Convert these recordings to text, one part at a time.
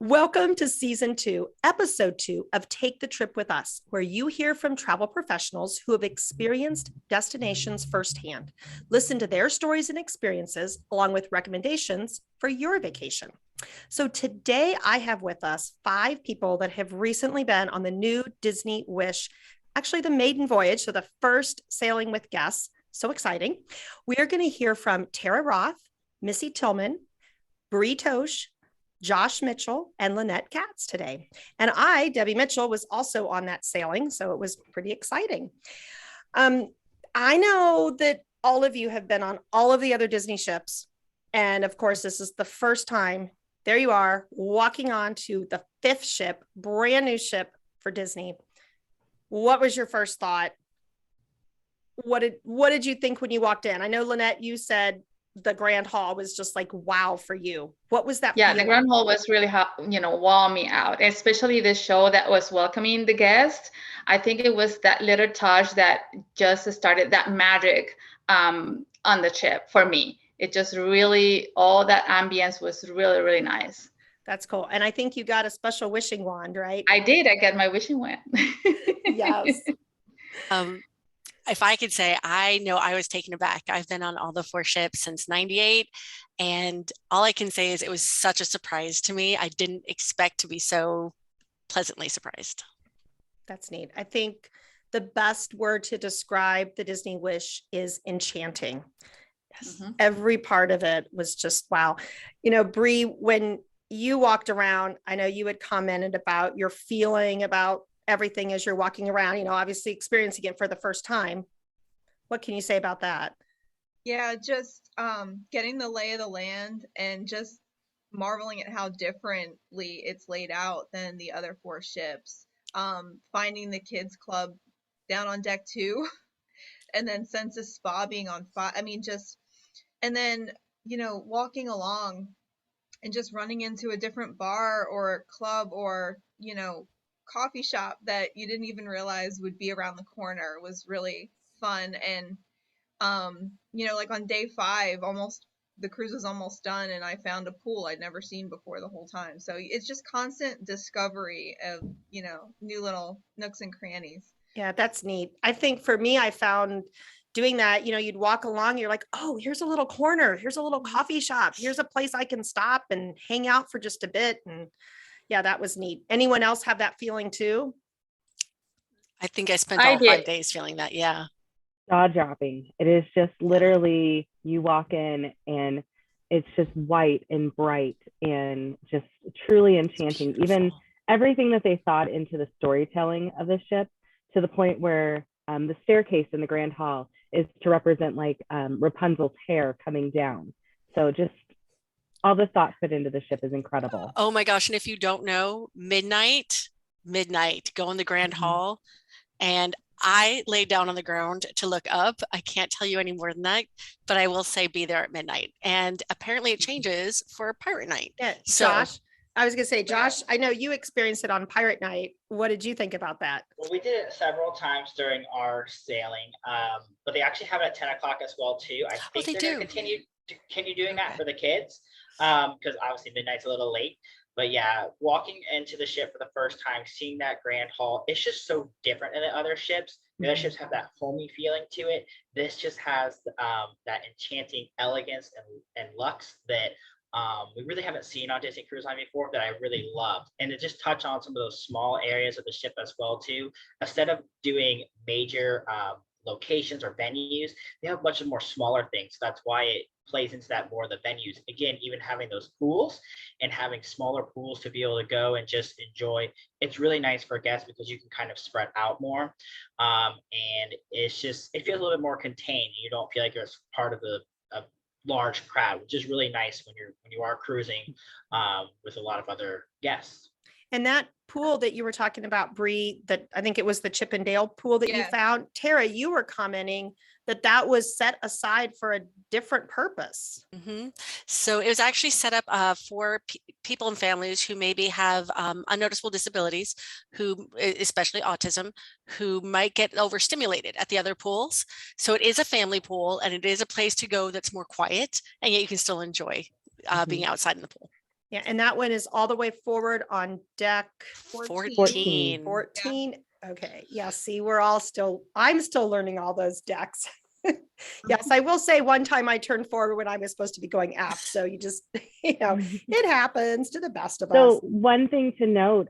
Welcome to Season 2, Episode 2 of Take the Trip with Us, where you hear from travel professionals who have experienced destinations firsthand. Listen to their stories and experiences, along with recommendations for your vacation. So today I have with us 5 people that have recently been on the new Disney Wish, actually the Maiden Voyage, so the first sailing with guests. So exciting. We are going to hear from Tara Roth, Missy Tillman, Bree Tosh, Josh Mitchell, and Lynette Katz today. And I, Debbie Mitchell, was also on that sailing, so it was pretty exciting. I know that all of you have been on all of the other Disney ships. And of course, this is the first time. There you are, walking on to the 5th ship, brand new ship for Disney. What was your first thought? What did you think when you walked in? I know, Lynette, you said the Grand Hall was just like wow for you. What was that? Yeah, the Grand Hall was really wow me out, especially the show that was welcoming the guests. I think it was that little touch that just started that magic on the ship for me. It just really, all that ambience was really, really nice. That's cool. And I think you got a special wishing wand, right? I did. I got my wishing wand. Yes. If I could say, I know I was taken aback. I've been on all the 4 ships since '98. And all I can say is it was such a surprise to me. I didn't expect to be so pleasantly surprised. That's neat. I think the best word to describe the Disney Wish is enchanting. Yes. Mm-hmm. Every part of it was just wow. You know, Bree, when you walked around, I know you had commented about your feeling about everything as you're walking around, obviously experiencing it for the first time. What can you say about that? Yeah, just getting the lay of the land and just marveling at how differently it's laid out than the other 4 ships. Finding the kids club down on deck 2 and then Census Spa being on 5. I mean, and then, walking along and just running into a different bar or club or, coffee shop that you didn't even realize would be around the corner was really fun. And like on day 5, the cruise was almost done and I found a pool I'd never seen before the whole time. So it's just constant discovery of new little nooks and crannies. Yeah, that's neat. I think for me, I found doing that, you'd walk along, you're like, oh, here's a little corner, here's a little coffee shop, here's a place I can stop and hang out for just a bit. And yeah, that was neat. Anyone else have that feeling too? I think I spent all 5 days feeling that. Yeah. Jaw dropping. It is just literally, you walk in and it's just white and bright and just truly enchanting. Even everything that they thought into the storytelling of the ship, to the point where the staircase in the Grand Hall is to represent like Rapunzel's hair coming down. So just all the thought put into the ship is incredible. Oh my gosh. And if you don't know, midnight, go in the Grand Hall. And I laid down on the ground to look up. I can't tell you any more than that, but I will say be there at midnight. And apparently it changes for Pirate Night. Yeah, so, Josh, I was going to say, Josh, I know you experienced it on Pirate Night. What did you think about that? Well, we did it several times during our sailing, but they actually have it at 10 o'clock as well too. I think they're going to continue doing that for the kids, because obviously midnight's a little late. But yeah, walking into the ship for the first time, seeing that Grand Hall, it's just so different than the other ships. The other ships have that homey feeling to it. This just has that enchanting elegance and luxe that we really haven't seen on Disney Cruise Line before, that I really loved. And to just touch on some of those small areas of the ship as well too, instead of doing major locations or venues, they have a bunch of more smaller things. That's why it plays into that more of the venues. Again, even having those pools and having smaller pools to be able to go and just enjoy. It's really nice for guests because you can kind of spread out more. And it feels a little bit more contained. You don't feel like you're part of a large crowd, which is really nice when you are cruising with a lot of other guests. And that pool that you were talking about, Bree, that I think it was the Chip and Dale pool that you found. Tara, you were commenting that was set aside for a different purpose. Mm-hmm. So it was actually set up for people and families who maybe have unnoticeable disabilities, who, especially autism, who might get overstimulated at the other pools. So it is a family pool and it is a place to go that's more quiet, and yet you can still enjoy being outside in the pool. Yeah, and that one is all the way forward on deck 14. 14. Okay. Yeah. See, I'm still learning all those decks. Yes, I will say one time I turned forward when I was supposed to be going aft. So you just, it happens to the best of So us. one thing to note,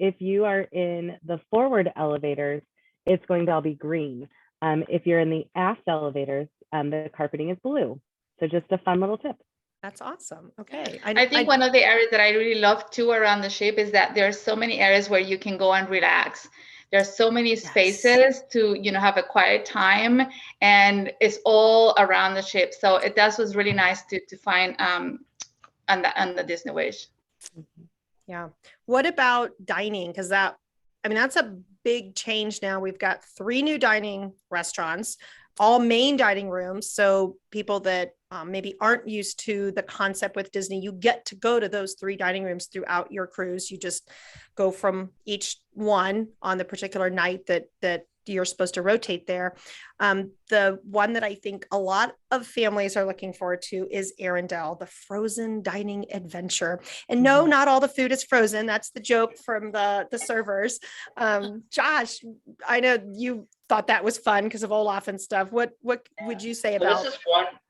if you are in the forward elevators, it's going to all be green. If you're in the aft elevators, the carpeting is blue. So just a fun little tip. That's awesome. Okay. I think one of the areas that I really love too around the ship is that there's so many areas where you can go and relax. There's so many spaces to, have a quiet time, and it's all around the ship. So that was really nice to find on the Disney Voyage. Yeah. What about dining? Because that's a big change now. We've got 3 new dining restaurants, all main dining rooms. So people that maybe aren't used to the concept with Disney, you get to go to those 3 dining rooms throughout your cruise. You just go from each one on the particular night that you're supposed to rotate there. The one that I think a lot of families are looking forward to is Arendelle, the frozen dining adventure. And no, not all the food is frozen. That's the joke from the servers. Josh, I know you thought that was fun because of Olaf and stuff. What would you say about?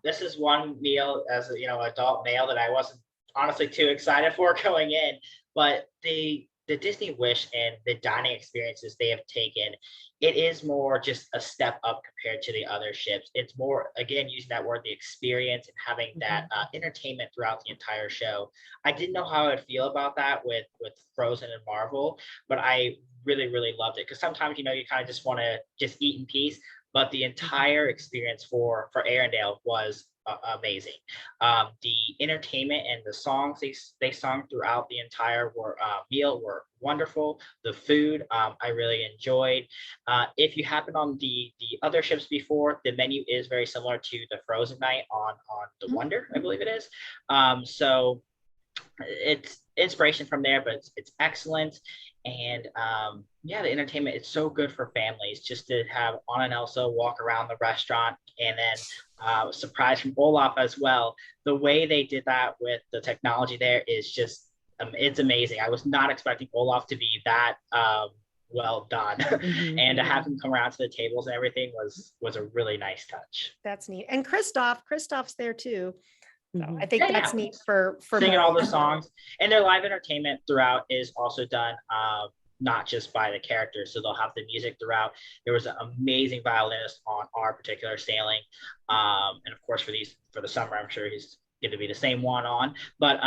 This is one meal as adult male that I wasn't honestly too excited for going in, but the Disney Wish and the dining experiences they have taken, it is more just a step up compared to the other ships. It's more, again, using that word, the experience, and having that entertainment throughout the entire show. I didn't know how I'd feel about that with Frozen and Marvel, but I really, really loved it, because sometimes, you kind of just want to just eat in peace, but the entire experience for Arendelle was amazing. The entertainment and the songs they sung throughout the entire meal were wonderful. The food I really enjoyed. If you happen on the other ships before, the menu is very similar to the Frozen night on the Wonder, I believe it is. So it's inspiration from there, but it's excellent. And the entertainment, it's so good for families just to have Anna and Elsa walk around the restaurant, and then surprise from Olaf as well. The way they did that with the technology there is just it's amazing. I was not expecting Olaf to be that well done. And to have him come around to the tables and everything was a really nice touch. That's neat. And Christoph's there too. So I think that's neat for singing all the songs. And their live entertainment throughout is also done not just by the characters. So they'll have the music throughout. There was an amazing violinist on our particular sailing. And of course for the summer, I'm sure he's going to be the same one on. But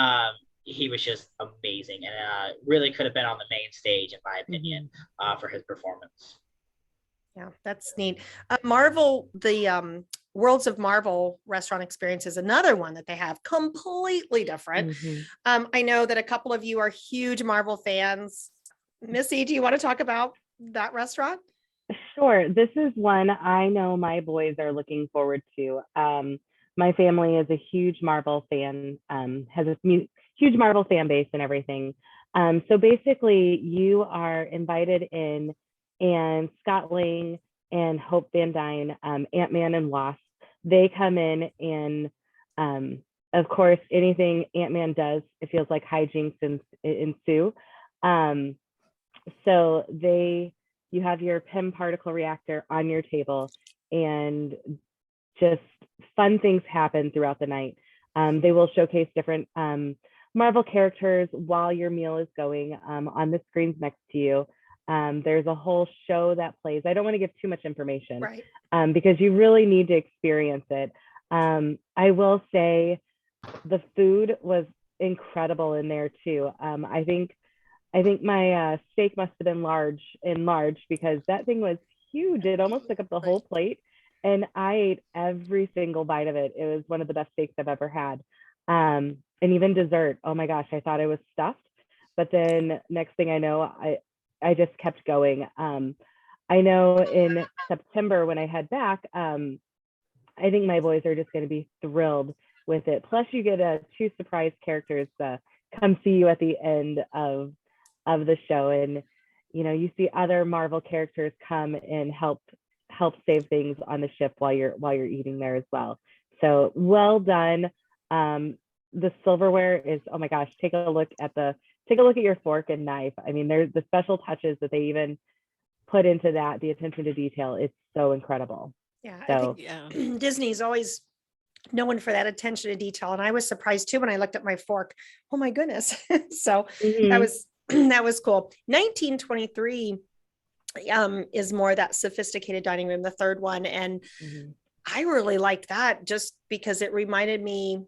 he was just amazing, and really could have been on the main stage, in my opinion, for his performance. Yeah, that's neat. Marvel, the Worlds of Marvel restaurant experience is another one that they have, completely different. I know that a couple of you are huge Marvel fans. Missy, do you want to talk about that restaurant? Sure. This is one I know my boys are looking forward to. My family is a huge Marvel fan, has a huge Marvel fan base and everything. So basically, you are invited in, and Scott Lang and Hope Van Dyne, Ant-Man and Wasp, they come in, and of course, anything Ant-Man does, it feels like hijinks ensue. So you have your PIM particle reactor on your table, and just fun things happen throughout the night. They will showcase different Marvel characters while your meal is going on the screens next to you. There's a whole show that plays. I don't want to give too much information, right? Because you really need to experience it. I will say the food was incredible in there too. I think my steak must have been large, because that thing was huge. It almost took up the whole plate, and I ate every single bite of it. It was one of the best steaks I've ever had. And even dessert. Oh my gosh, I thought I was stuffed, but then next thing I know, I just kept going. I know in September when I head back, I think my boys are just going to be thrilled with it. Plus, you get 2 surprise characters come see you at the end of the show, and you see other Marvel characters come and help save things on the ship while you're eating there as well. So well done. the silverware is, oh my gosh, take a look at your fork and knife. I mean, there's the special touches that they even put into that, the attention to detail. It's so incredible. Yeah, So, I think Disney's always known for that attention to detail. And I was surprised too when I looked at my fork. Oh my goodness. So that was that was cool. 1923 is more that sophisticated dining room, the third one. And I really liked that just because it reminded me,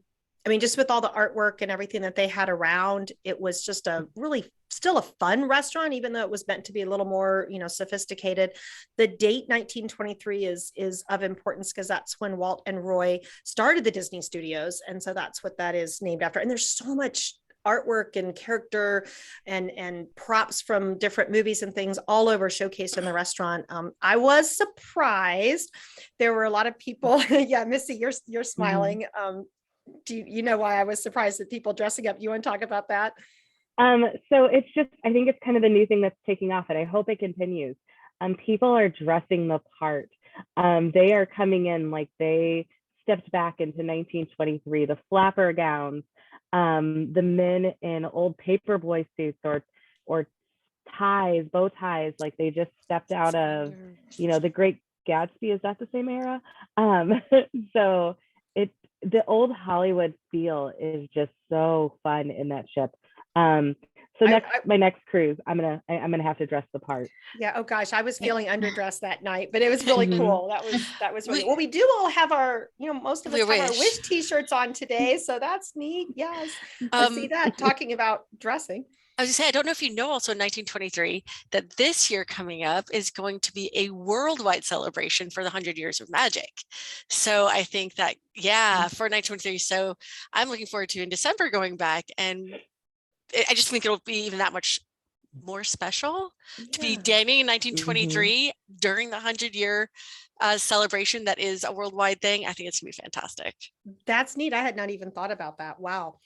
I mean, just with all the artwork and everything that they had around, it was just a really still a fun restaurant, even though it was meant to be a little more, sophisticated. The date 1923 is of importance because that's when Walt and Roy started the Disney Studios. And so that's what that is named after. And there's so much artwork and character and props from different movies and things all over showcased in the restaurant. I was surprised. There were a lot of people. Yeah, Missy, you're smiling. Do you know why I was surprised at people dressing up? You want to talk about that? So it's just, I think it's kind of the new thing that's taking off, and I hope it continues. People are dressing the part. They are coming in like they stepped back into 1923, the flapper gowns, the men in old paperboy suits or ties, bow ties, like they just stepped out of, the Great Gatsby. Is that the same era? So the old Hollywood feel is just so fun in that ship. So my next cruise, I'm gonna have to dress the part. Yeah. Oh gosh, I was feeling underdressed that night, but it was really cool. That was really well. We do all have our, most of us have our wish T-shirts on today, so that's neat. Yes, I see that. Talking about dressing. I was going to say, I don't know if you know also in 1923 that this year coming up is going to be a worldwide celebration for the 100 years of magic. So I think that, for 1923. So I'm looking forward to in December going back, and I just think it'll be even that much more special to be dining in 1923 during the 100-year celebration that is a worldwide thing. I think it's going to be fantastic. That's neat. I had not even thought about that. Wow.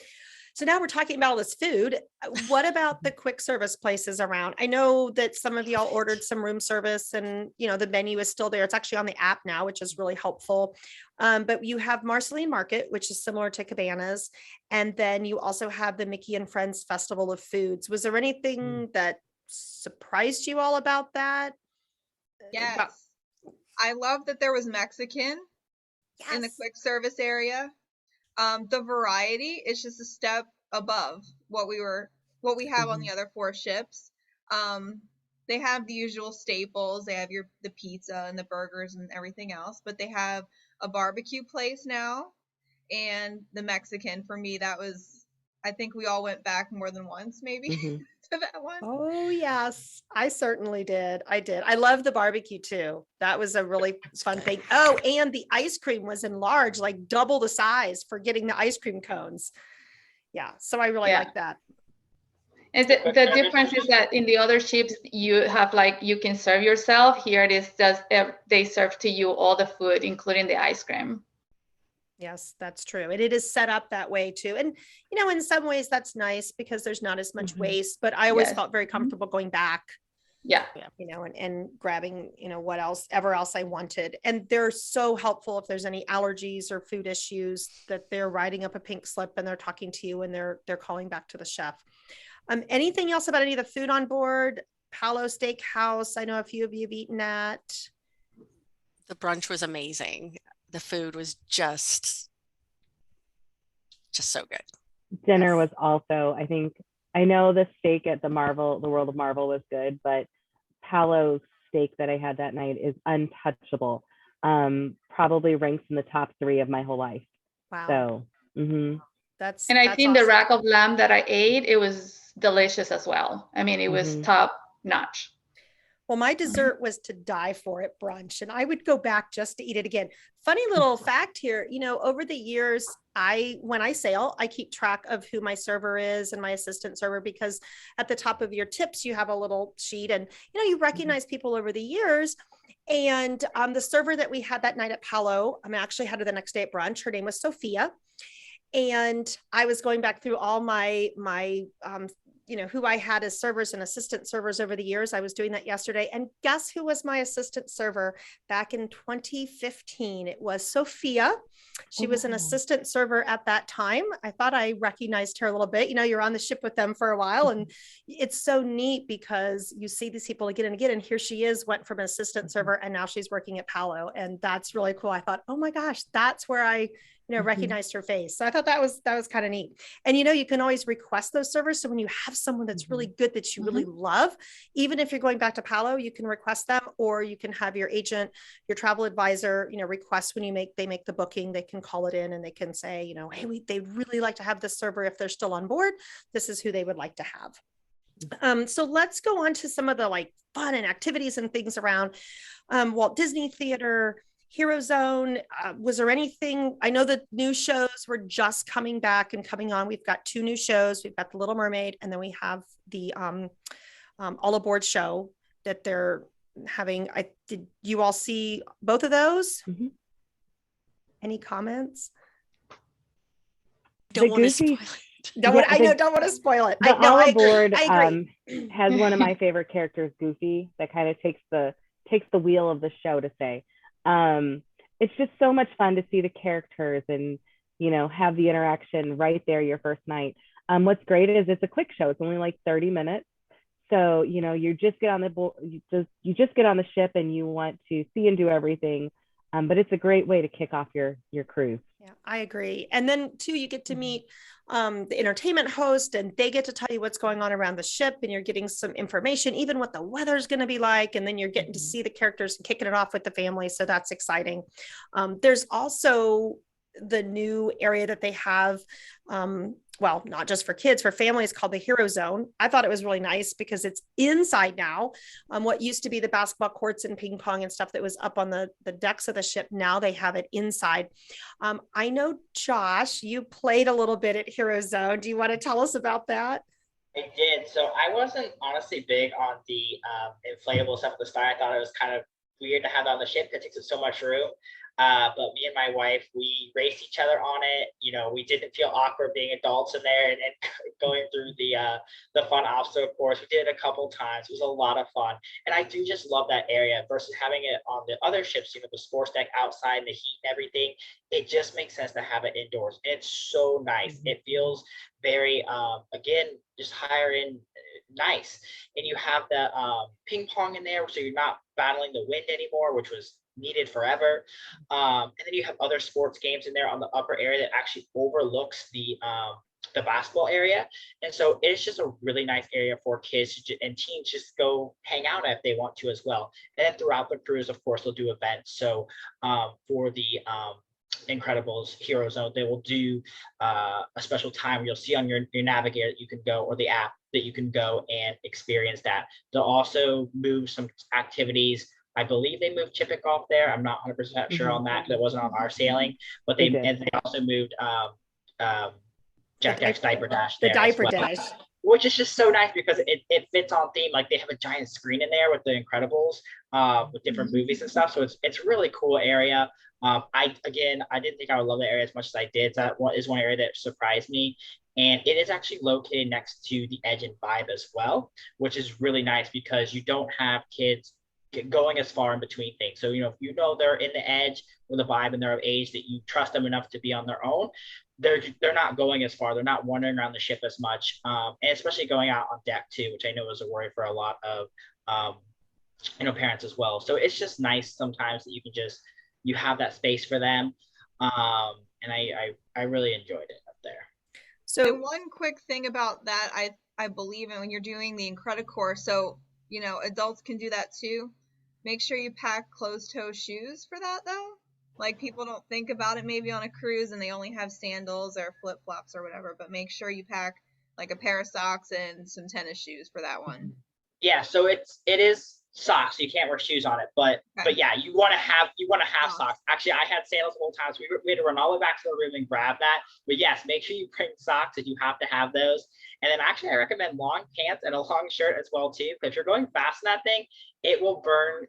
So now we're talking about all this food. What about the quick service places around? I know that some of y'all ordered some room service and, the menu is still there. It's actually on the app now, which is really helpful. But you have Marceline Market, which is similar to Cabanas. And then you also have the Mickey and Friends Festival of Foods. Was there anything that surprised you all about that? Yes. I love that there was Mexican in the quick service area. The variety is just a step above what we have on the other 4 ships. They have the usual staples. They have the pizza and the burgers and everything else, but they have a barbecue place now, and the Mexican. For me, that was, I think we all went back more than once, maybe to that one. Oh yes, I certainly did. I did. I love the barbecue too. That was a really fun thing. Oh, and the ice cream was enlarged, like double the size for getting the ice cream cones. Yeah, so I really like that. And the difference is that in the other ships, you have you can serve yourself. Here it is just they serve to you all the food, including the ice cream. Yes, that's true. And it is set up that way too. And, in some ways that's nice because there's not as much waste, but I always felt very comfortable going back. Yeah. And grabbing, whatever else I wanted. And they're so helpful if there's any allergies or food issues that they're writing up a pink slip and they're talking to you and they're calling back to the chef. Anything else about any of the food on board? Palo Steakhouse, I know a few of you have eaten at. The brunch was amazing. The food was just so good. Dinner was also, I know the steak at the World of Marvel was good, but Palo's steak that I had that night is untouchable. Probably ranks in the top 3 of my whole life. Wow. So, and I think awesome. The rack of lamb that I ate, it was delicious as well. I mean, it was top notch. Well, my dessert was to die for at brunch, and I would go back just to eat it again. Funny little fact here, over the years, when I sail, I keep track of who my server is and my assistant server, because at the top of your tips, you have a little sheet and, you recognize people over the years. And the server that we had that night at Palo, I actually had her the next day at brunch. Her name was Sophia. And I was going back through all my who I had as servers and assistant servers over the years. I was doing that yesterday. And guess who was my assistant server back in 2015? It was Sophia. She was an assistant server at that time. I thought I recognized her a little bit. You're on the ship with them for a while, and it's so neat because you see these people again and again. And here she is, went from an assistant server, and now she's working at Palo. And that's really cool. I thought, oh my gosh, that's where I recognized her face. So I thought that was kind of neat. And, you can always request those servers. So when you have someone that's really good, that you really love, even if you're going back to Palo, you can request them, or you can have your agent, your travel advisor, request when they make the booking, they can call it in and they can say, hey, they'd really like to have this server. If they're still on board, this is who they would like to have. So let's go on to some of the like fun and activities and things around Walt Disney Theater, Hero Zone. Was there anything? I know the new shows were just coming back and coming on. We've got 2 new shows. We've got the Little Mermaid, and then we have the All Aboard show that they're having. Did you all see both of those? Any comments? Don't want to spoil it. Don't want to spoil it. The All Aboard I agree. has one of my favorite characters, Goofy, that kind of takes the wheel of the show, to say. It's just so much fun to see the characters and, have the interaction right there your first night. What's great is it's a quick show. It's only like 30 minutes. So, you just get on you just get on the ship and you want to see and do everything. But it's a great way to kick off your cruise. Yeah, I agree. And then too, you get to meet the entertainment host, and they get to tell you what's going on around the ship, and you're getting some information, even what the weather's going to be like. And then you're getting to see the characters and kicking it off with the family. So that's exciting. There's also the new area that they have, well, not just for kids, for families, called the Hero Zone. I thought it was really nice because it's inside now. What used to be the basketball courts and ping pong and stuff that was up on the decks of the ship, now they have it inside. I know, Josh, you played a little bit at Hero Zone. Do you want to tell us about that? I did. So I wasn't honestly big on the inflatable stuff at the start. I thought it was kind of weird to have that on the ship because it takes up so much room. But me and my wife, we raced each other on it. We didn't feel awkward being adults in there and going through the fun obstacle course. We did it a couple times. It was a lot of fun. And I do just love that area versus having it on the other ships, the sports deck outside and the heat and everything. It just makes sense to have it indoors. It's so nice. It feels very, again, just higher end, nice. And you have the ping pong in there, so you're not battling the wind anymore, which was needed forever. And then you have other sports games in there on the upper area that actually overlooks the basketball area. And so it's just a really nice area for kids and teens just go hang out if they want to as well. And then throughout the cruise, of course, they'll do events. So for the Incredibles Hero Zone, they will do a special time you'll see on your navigator that you can go, or the app that you can go and experience that. They'll also move some activities. I believe they moved Chippick off there. I'm not 100% sure on that because it wasn't on our sailing, but they also moved Jack Jack's Diaper Dash there. The Diaper Dash. Which is just so nice because it fits on theme. Like they have a giant screen in there with the Incredibles, with different movies and stuff. So it's really cool area. I didn't think I would love the area as much as I did. So that is one area that surprised me. And it is actually located next to the Edge and Vibe as well, which is really nice because you don't have kids going as far in between things. So, if they're in the Edge or the Vibe and they're of age that you trust them enough to be on their own, they're not going as far. They're not wandering around the ship as much. And especially going out on deck too, which I know is a worry for a lot of, parents as well. So it's just nice sometimes that you have that space for them. And I really enjoyed it up there. So one quick thing about that, I believe in when you're doing the Incredicore, so adults can do that too. Make sure you pack closed-toe shoes for that though. Like people don't think about it maybe on a cruise and they only have sandals or flip-flops or whatever, but make sure you pack like a pair of socks and some tennis shoes for that one. Yeah, so it is socks. So you can't wear shoes on it, but yeah, you want to have socks. Actually, I had sandals the whole time, so we had to run all the way back to the room and grab that. But yes, make sure you bring socks if you have to have those. And then actually, I recommend long pants and a long shirt as well too. Because if you're going fast in that thing, it will burn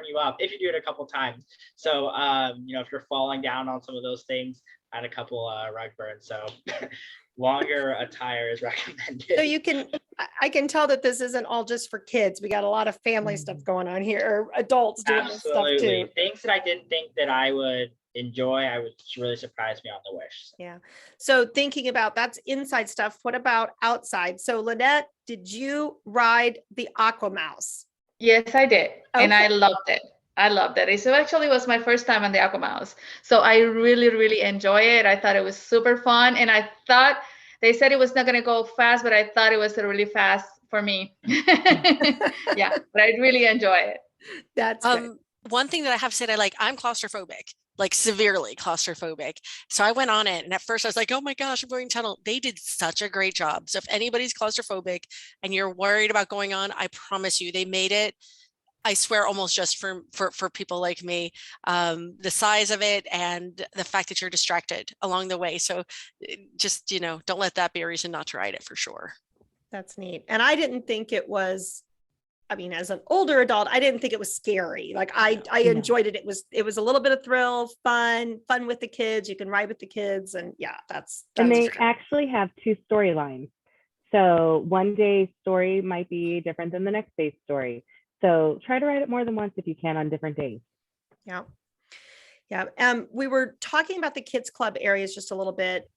you up if you do it a couple times. So if you're falling down on some of those things, I had a couple rug burns. So longer attire is recommended. So I can tell that this isn't all just for kids. We got a lot of family stuff going on here, or adults doing this stuff too. Things that I didn't think that I would enjoy, I would really surprise me on the Wish. Yeah. So thinking about that's inside stuff. What about outside? So Lynette, did you ride the Aqua Mouse? Yes, I did. Okay. And I loved it. I loved it. It actually was my first time on the Aqua Mouse. So I really, really enjoy it. I thought it was super fun. And I thought they said it was not going to go fast, but I thought it was really fast for me. Yeah, but I really enjoy it. That's good. One thing that I have said, I'm claustrophobic, like severely claustrophobic. So I went on it. And at first I was like, oh my gosh, I'm going tunnel. They did such a great job. So if anybody's claustrophobic and you're worried about going on, I promise you, they made it, I swear, almost just for people like me, the size of it and the fact that you're distracted along the way. So just, don't let that be a reason not to ride it for sure. That's neat. And I didn't think it was, as an older adult, I didn't think it was scary. Like I enjoyed it. It was a little bit of thrill, fun with the kids. You can ride with the kids. And yeah, that's and they actually have 2 storylines. So one day's story might be different than the next day's story. So try to ride it more than once if you can on different days. Yeah. Yeah. We were talking about the kids club areas just a little bit.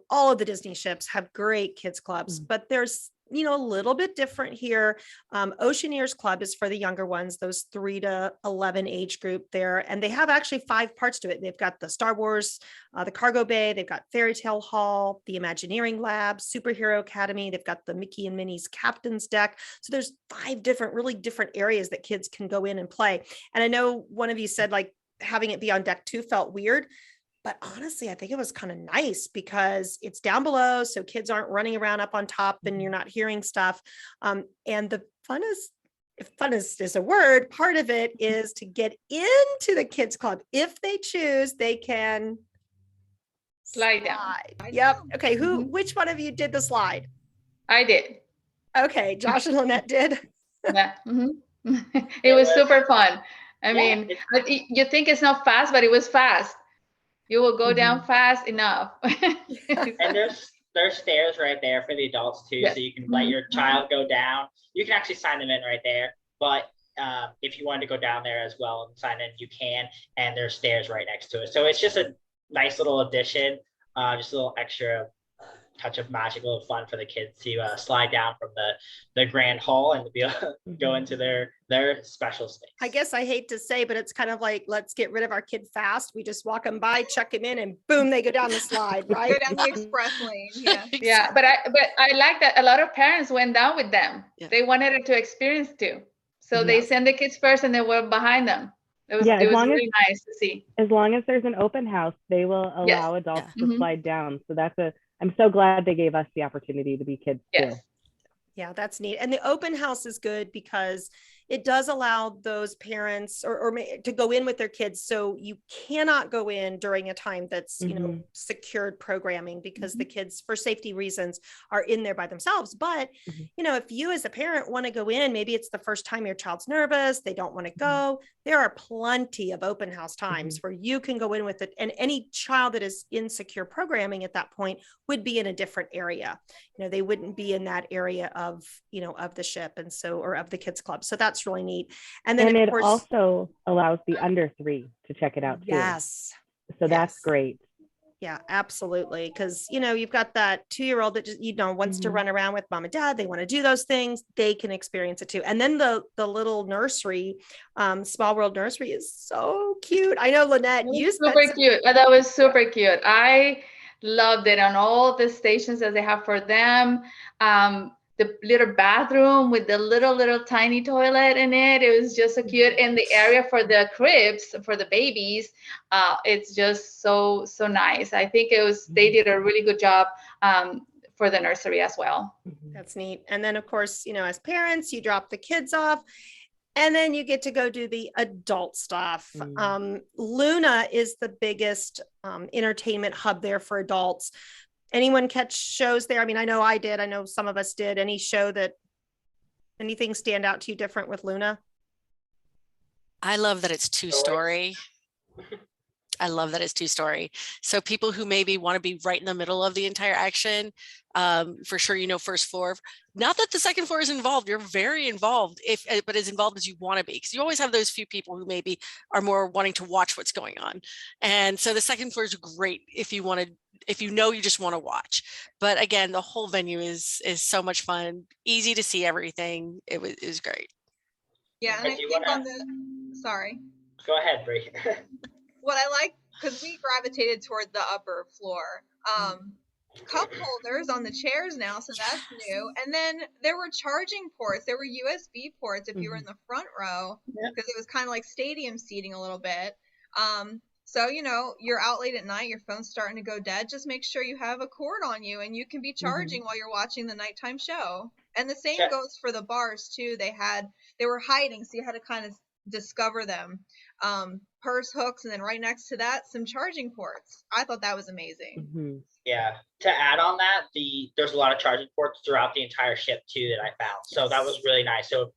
All of the Disney ships have great kids clubs, but there's, a little bit different here. Oceaneers Club is for the younger ones, those 3 to 11 age group there. And they have actually 5 parts to it. They've got the Star Wars, the Cargo Bay, they've got Fairy Tale Hall, the Imagineering Lab, Superhero Academy. They've got the Mickey and Minnie's Captain's Deck. So there's 5 really different areas that kids can go in and play. And I know one of you said having it be on deck 2 felt weird. But honestly, I think it was kind of nice because it's down below. So kids aren't running around up on top and you're not hearing stuff. And the funnest, if funnest is a word, part of it is to get into the kids club. If they choose, they can slide down. Yep. Okay. Which one of you did the slide? I did. Okay. Josh and Lynette did. Yeah. It was super fun. I mean, you think it's not fast, but it was fast. You will go down fast enough. And there's stairs right there for the adults too. Yes. So you can let your child go down. You can actually sign them in right there. But if you wanted to go down there as well and sign in, you can. And there's stairs right next to it. So it's just a nice little addition, just a little extra touch of magical fun for the kids to slide down from the grand hall and to be able to go into their special space. I guess I hate to say, but it's kind of like, let's get rid of our kid fast. We just walk them by, check them in, and boom, they go down the slide, right? Go down the express lane. Yeah. Yeah. But I like that a lot of parents went down with them. Yeah. They wanted it to experience too. So they send the kids first and they were behind them. It was really nice to see. As long as there's an open house, they will allow adults to slide down. So I'm so glad they gave us the opportunity to be kids too. Yeah, that's neat. And the open house is good because it does allow those parents or to go in with their kids. So you cannot go in during a time that's, secured programming because the kids, for safety reasons, are in there by themselves. But, if you as a parent want to go in, maybe it's the first time your child's nervous, they don't want to go. There are plenty of open house times where you can go in with it. And any child that is in secure programming at that point would be in a different area. They wouldn't be in that area of the ship. And so, or of the kids club. So that's really neat. And then it also allows the under 3 to check it out too. Yes. So that's great. Yeah, absolutely. Because, you've got that 2-year-old that just, wants to run around with mom and dad. They want to do those things. They can experience it too. And then the little nursery, Small World Nursery is so cute. I know, Lynette, you super cute. That was super cute. I loved it on all the stations that they have for them. The little bathroom with the little tiny toilet in it. It was just so cute. And the area for the cribs for the babies, it's just so nice. I think they did a really good job for the nursery as well. That's neat. And then of course, as parents, you drop the kids off and then you get to go do the adult stuff. Luna is the biggest entertainment hub there for adults. Anyone catch shows there? I know I did. I know some of us did. Anything stand out to you different with Luna? I love that it's 2-story. I love that it's 2-story. So people who maybe want to be right in the middle of the entire action, for sure, first floor. Not that the second floor is involved. You're very involved, but as involved as you want to be, because you always have those few people who maybe are more wanting to watch what's going on. And so the second floor is great if you you just want to watch. But again, the whole venue is so much fun, easy to see everything. It was great. Yeah, and I think sorry. Go ahead, Bree. What I like, because we gravitated toward the upper floor, cup holders on the chairs now, so that's new. And then there were charging ports. There were USB ports if you were in the front row, because it was kind of like stadium seating a little bit. So, you're out late at night, your phone's starting to go dead. Just make sure you have a cord on you and you can be charging while you're watching the nighttime show. And the same goes for the bars too. They were hiding, so you had to kind of discover them. Purse hooks, and then right next to that, some charging ports. I thought that was amazing. Yeah. To add on that, there's a lot of charging ports throughout the entire ship too that I found. So that was really nice. So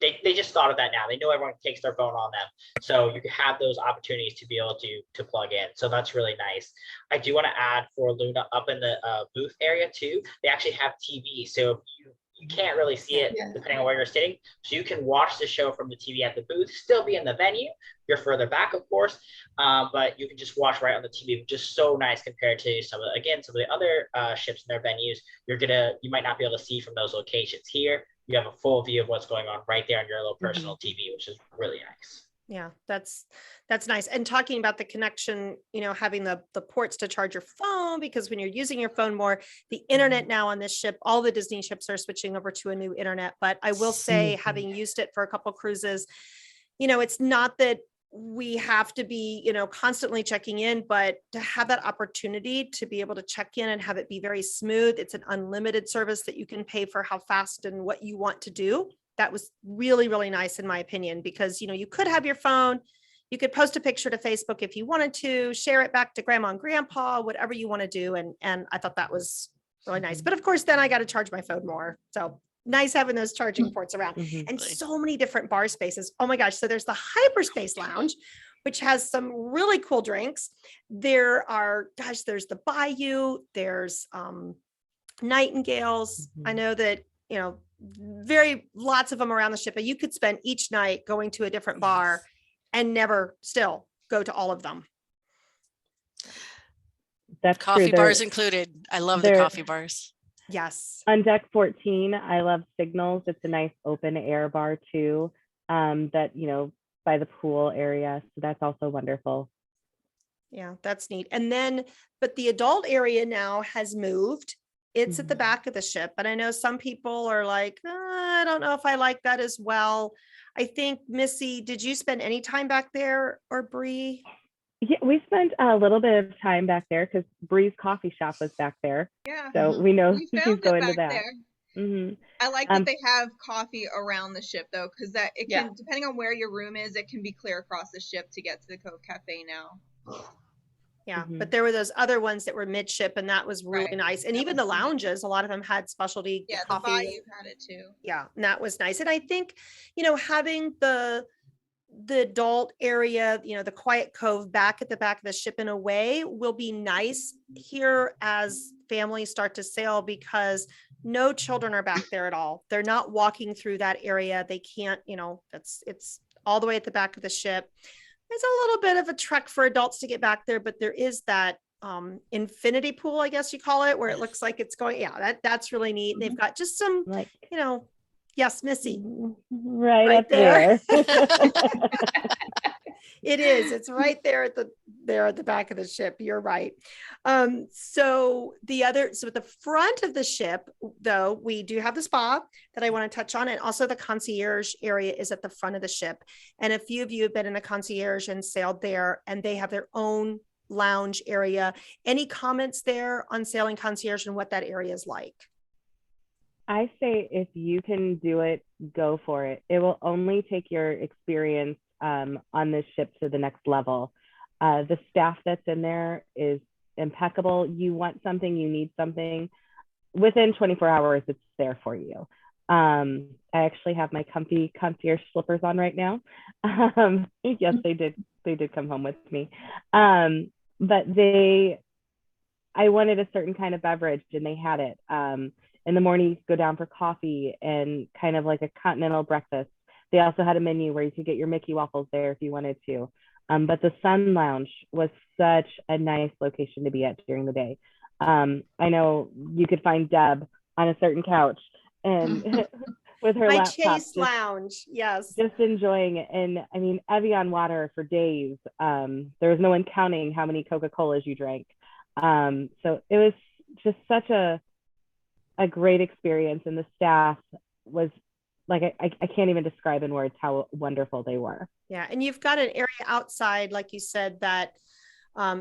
they just thought of that now. They know everyone takes their phone on them. So you can have those opportunities to be able to plug in. So that's really nice. I do want to add for Luna up in the booth area too. They actually have TV. So you can't really see it depending on where you're sitting. So you can watch the show from the TV at the booth, still be in the venue. You're further back, of course, but you can just watch right on the TV, which is so nice compared to some of the other ships in their venues. You might not be able to see from those locations. Here, you have a full view of what's going on right there on your little personal TV, which is really nice. Yeah, that's nice. And talking about the connection, having the ports to charge your phone, because when you're using your phone more, the internet now on this ship, all the Disney ships are switching over to a new internet. But I will say, having used it for a couple cruises, it's not that we have to be, constantly checking in, but to have that opportunity to be able to check in and have it be very smooth. It's an unlimited service that you can pay for how fast and what you want to do. That was really, really nice in my opinion, because, you could have your phone, you could post a picture to Facebook if you wanted to, share it back to grandma and grandpa, whatever you want to do. And I thought that was really nice. But of course, then I got to charge my phone more. So nice having those charging ports around and so many different bar spaces. Oh my gosh. So there's the Hyperspace Lounge, which has some really cool drinks. There's the Bayou, there's Nightingales. I know that, lots of them around the ship, but you could spend each night going to a different bar and never still go to all of them. That's coffee true. bars included. I love the coffee bars. Yes. On deck 14, I love Signals. It's a nice open air bar too, that, by the pool area. So that's also wonderful. Yeah, that's neat. And then, but the adult area now has moved. It's at the back of the ship, but I know some people are like, I don't know if I like that as well. I think, Missy, did you spend any time back there, or Bree? Yeah, we spent a little bit of time back there because Bree's coffee shop was back there. Yeah. So we know We she's found going it to back that. there. I like that they have coffee around the ship though, because it can, depending on where your room is, it can be clear across the ship to get to the Cove Cafe now. Yeah, but there were those other ones that were midship, and that was really nice. And even the lounges, a lot of them had specialty coffee. The Bayou had it too. Yeah, and that was nice. And I think, having the adult area, the quiet cove back at the back of the ship in a way will be nice here as families start to sail, because no children are back there at all. They're not walking through that area. They can't, it's all the way at the back of the ship. It's a little bit of a trek for adults to get back there, but there is that infinity pool, I guess you call it, where it looks like it's going. Yeah, that's really neat. They've got just some, yes, Missy. Right up there. It is. It's right there at the back of the ship. You're right. So at the front of the ship, though, we do have the spa that I want to touch on, and also the concierge area is at the front of the ship. And a few of you have been in the concierge and sailed there, and they have their own lounge area. Any comments there on sailing concierge and what that area is like? I say if you can do it, go for it. It will only take your experience on this ship to the next level. The staff that's in there is impeccable. You want something, you need something, within 24 hours, it's there for you. I actually have my comfy concierge slippers on right now. Yes, they did they did come home with me. But I wanted a certain kind of beverage and they had it. In the morning, you could go down for coffee and kind of like a continental breakfast. They also had a menu where you could get your Mickey waffles there if you wanted to. But the Sun Lounge was such a nice location to be at during the day. I know you could find Deb on a certain couch and with her My laptop. Chase Lounge, yes. Just enjoying it. And I mean, Evian water for days. There was no one counting how many Coca-Colas you drank. So it was just such a great experience. And the staff was like, I can't even describe in words how wonderful they were. Yeah. And you've got an area outside, like you said, that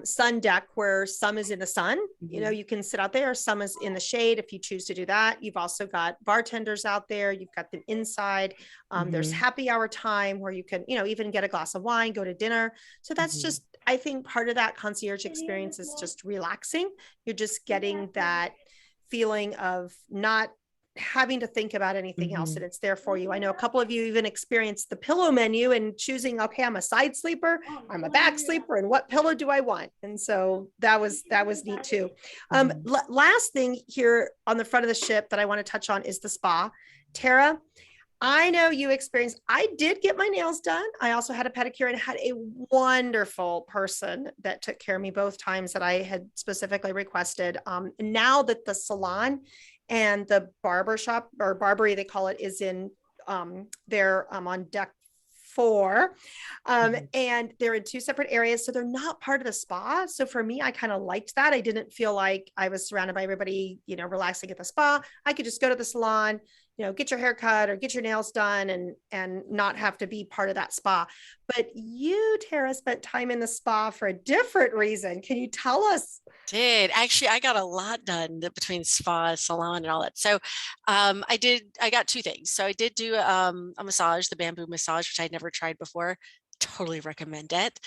sun deck where some is in the sun, you know, you can sit out there, some is in the shade if you choose to do that. You've also got bartenders out there, you've got them inside. There's happy hour time where you can, you know, even get a glass of wine, go to dinner. So that's just, I think part of that concierge experience is just relaxing. You're just getting that feeling of not having to think about anything else, and it's there for you. I know a couple of you even experienced the pillow menu and choosing, okay, I'm a side sleeper, I'm a back sleeper, and what pillow do I want? And so that was neat too. Last thing here on the front of the ship that I want to touch on is the spa. Tara, I know you experienced, I did get my nails done. I also had a pedicure and had a wonderful person that took care of me both times that I had specifically requested. Now that the salon and the barber shop, or barbery they call it, is in they're on deck 4, and they're in 2 separate areas, so they're not part of the spa. So for me, I kind of liked that. I didn't feel like I was surrounded by everybody, you know, relaxing at the spa. I could just go to the salon, you know, get your hair cut or get your nails done and not have to be part of that spa. But you, Tara, spent time in the spa for a different reason. Can you tell us? Actually, I got a lot done between spa, salon, and all that. So I got 2 things. So I did do a massage, the bamboo massage, which I'd never tried before. Totally recommend it.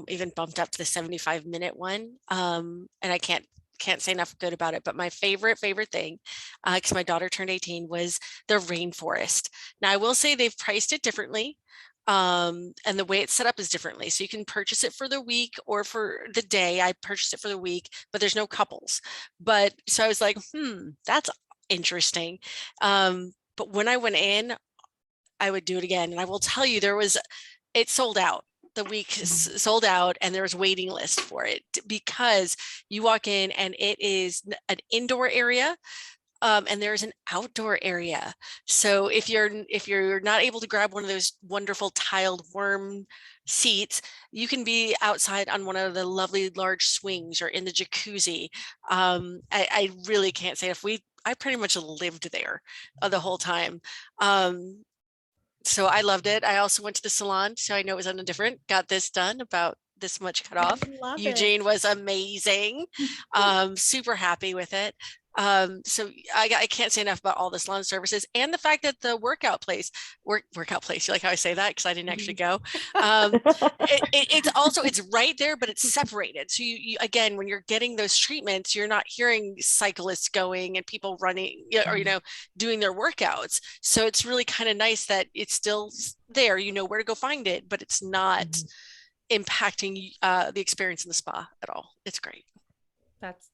Even bumped up to the 75-minute one. And I can't say enough good about it. But my favorite thing, because my daughter turned 18, was the rainforest. Now I will say they've priced it differently. And the way it's set up is differently. So you can purchase it for the week or for the day. I purchased it for the week, but there's no couples. But so I was like, that's interesting. But when I went in, I would do it again. And I will tell you, it sold out. The week sold out, and there was waiting list for it, because you walk in and it is an indoor area. And there's an outdoor area. So if you're not able to grab one of those wonderful tiled warm seats, you can be outside on one of the lovely large swings or in the jacuzzi. I really can't say I pretty much lived there the whole time. So I loved it. I also went to the salon, so I know it was on a different, got this done about this much cut off. Eugene was amazing. Super happy with it. So I can't say enough about all the salon services, and the fact that the workout place, you like how I say that? Because I didn't actually go. It's right there, but it's separated. So you again, when you're getting those treatments, you're not hearing cyclists going and people running, or, you know, doing their workouts. So it's really kind of nice that it's still there, you know where to go find it, but it's not impacting the experience in the spa at all. It's great.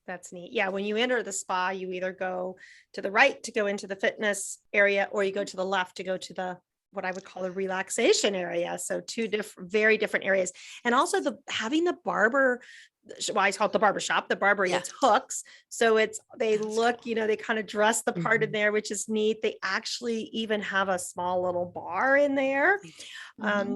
That's neat. Yeah. When you enter the spa, you either go to the right to go into the fitness area, or you go to the left to go to what I would call a relaxation area. So 2 very different areas. And also having the barber, well, I call it the barber shop, the barbery, it's hooks. So they look, you know, they kind of dress the part in there, which is neat. They actually even have a small little bar in there.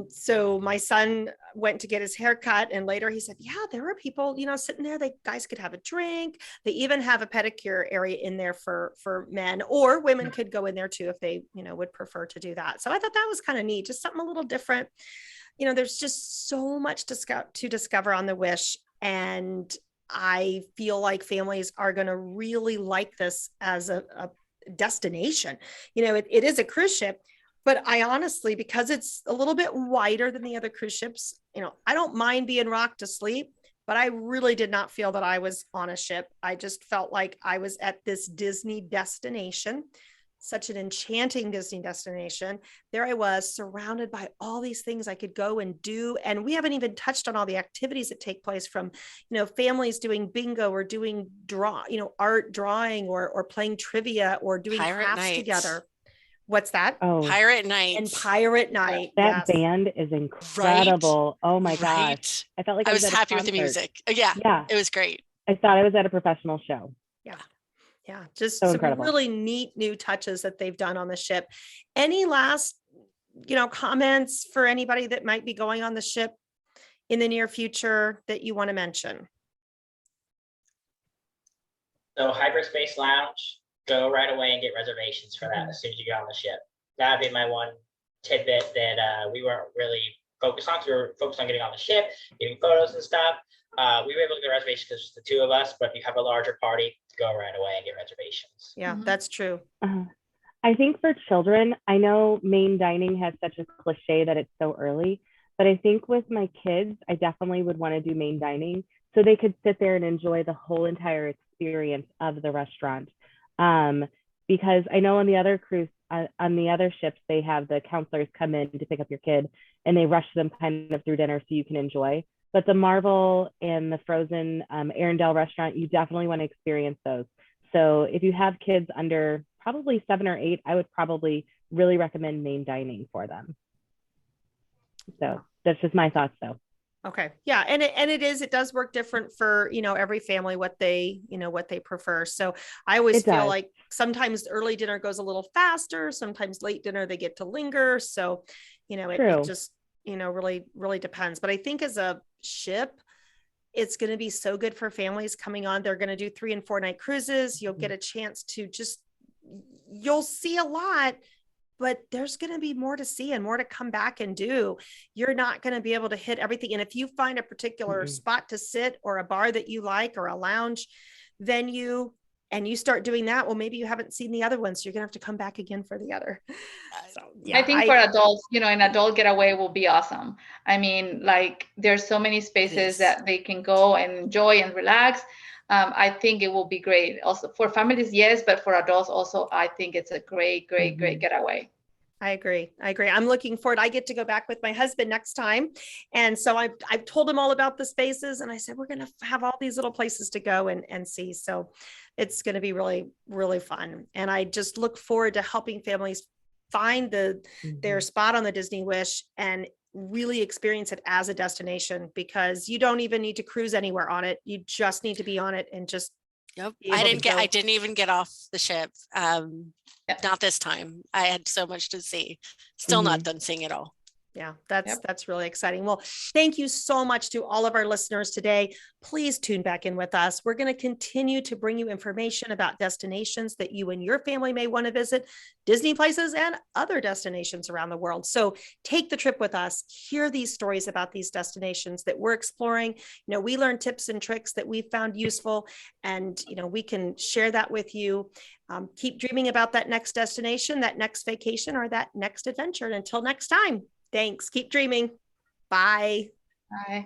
So my son went to get his hair cut, and later he said, yeah, there were people, you know, sitting there. Guys could have a drink. They even have a pedicure area in there for men, or women could go in there too, if they, you know, would prefer to do that. So I thought that was kind of neat, just something a little different. You know, there's just so much to discover on the Wish. And I feel like families are going to really like this as a destination. You know, it is a cruise ship, but I honestly, because it's a little bit wider than the other cruise ships, you know, I don't mind being rocked to sleep, but I really did not feel that I was on a ship. I just felt like I was at this Disney destination. such an enchanting Disney destination. There I was surrounded by all these things I could go and do. And we haven't even touched on all the activities that take place, from, families doing bingo or doing art drawing or playing trivia or doing Pirate crafts nights. together. What's that? Oh, Pirate nights. And Pirate Night. that yes. band is incredible. Oh my gosh. I felt like I was at a happy with the concert. music. Yeah, it was great. I thought I was at a professional show. Yeah, just So some incredible. really neat new touches that they've done on the ship. Any last, comments for anybody that might be going on the ship in the near future that you want to mention? So Hyperspace Lounge, go right away and get reservations for that as soon as you get on the ship. That'd be my one tidbit that we weren't really focused on, because we were focused on getting on the ship, getting photos and stuff. We were able to get reservations because it's the two of us, but if you have a larger party, go right away and get reservations. Yeah, that's true. I think for children, I know main dining has such a cliche that it's so early, but I think with my kids, I definitely would want to do main dining so they could sit there and enjoy the whole entire experience of the restaurant. Because I know on the other cruise, on the other ships, they have the counselors come in to pick up your kid and they rush them kind of through dinner so you can enjoy. But the Marvel and the Frozen Arendelle restaurant, you definitely want to experience those. So if you have kids under probably 7 or 8, I would probably really recommend main dining for them. So that's just my thoughts though. Okay. Yeah. And it does work different for, every family, what they prefer. So I always feel like sometimes early dinner goes a little faster. Sometimes late dinner, they get to linger. So, it just, really, really depends. But I think as a ship, it's going to be so good for families coming on. They're going to do 3 and 4 night cruises. You'll get a chance to you'll see a lot, but there's going to be more to see and more to come back and do. You're not going to be able to hit everything. And if you find a particular spot to sit or a bar that you like or a lounge venue and you start doing that, well, maybe you haven't seen the other one. So you're going to have to come back again for the other. So, yeah, I think for adults, an adult getaway will be awesome. I mean, like there's so many spaces that they can go and enjoy and relax. I think it will be great. Also for families, yes, but for adults also, I think it's a great getaway. I agree. I'm looking forward. I get to go back with my husband next time. And so I've told him all about the spaces and I said, we're going to have all these little places to go and see. So it's going to be really, really fun. And I just look forward to helping families find their spot on the Disney Wish and really experience it as a destination, because you don't even need to cruise anywhere on it. You just need to be on it and just. Yep. I didn't even get off the ship. Not this time. I had so much to see. Still not done seeing it all. Yeah, that's really exciting. Well, thank you so much to all of our listeners today. Please tune back in with us. We're going to continue to bring you information about destinations that you and your family may want to visit, Disney places and other destinations around the world. So take the trip with us. Hear these stories about these destinations that we're exploring. We learn tips and tricks that we found useful, and we can share that with you. Keep dreaming about that next destination, that next vacation, or that next adventure. And until next time. Thanks. Keep dreaming. Bye. Bye.